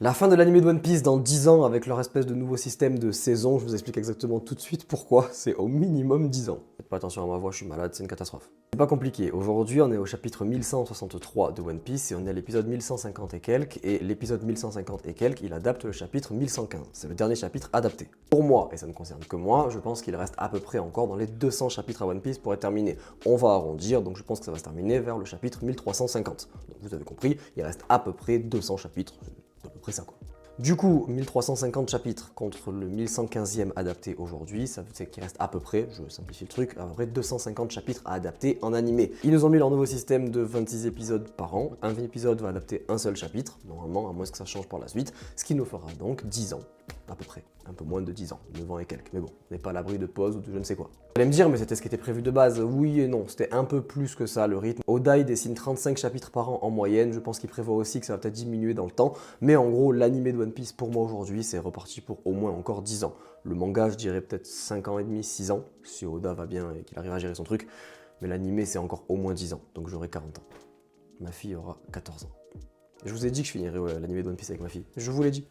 La fin de l'anime de One Piece dans 10 ans avec leur espèce de nouveau système de saison, je vous explique exactement tout de suite pourquoi, c'est au minimum 10 ans. Faites pas attention à ma voix, je suis malade, c'est une catastrophe. C'est pas compliqué, aujourd'hui on est au chapitre 1163 de One Piece et on est à l'épisode 1150 et quelques, et l'épisode 1150 et quelques, il adapte le chapitre 1115, c'est le dernier chapitre adapté. Pour moi, et ça ne concerne que moi, je pense qu'il reste à peu près encore dans les 200 chapitres à One Piece pour être terminé. On va arrondir, donc je pense que ça va se terminer vers le chapitre 1350. Donc vous avez compris, il reste à peu près 200 chapitres. À peu près ça quoi. Du coup, 1350 chapitres contre le 1115e adapté aujourd'hui, ça veut dire qu'il reste à peu près, je simplifie le truc, à peu près 250 chapitres à adapter en animé. Ils nous ont mis leur nouveau système de 26 épisodes par an. Un épisode va adapter un seul chapitre, normalement, à moins que ça change par la suite, ce qui nous fera donc 10 ans, à peu près. Un peu moins de 10 ans, 9 ans et quelques, mais bon, on n'est pas à l'abri de pause ou de je ne sais quoi. Vous allez me dire, mais c'était ce qui était prévu de base. Oui et non, c'était un peu plus que ça le rythme. Oda il dessine 35 chapitres par an en moyenne, je pense qu'il prévoit aussi que ça va peut-être diminuer dans le temps, mais en gros, l'animé de One Piece pour moi aujourd'hui, c'est reparti pour au moins encore 10 ans. Le manga, je dirais peut-être 5 ans et demi, 6 ans, si Oda va bien et qu'il arrive à gérer son truc, mais l'animé c'est encore au moins 10 ans, donc j'aurai 40 ans. Ma fille aura 14 ans. Je vous ai dit que je finirais l'animé de One Piece avec ma fille, je vous l'ai dit.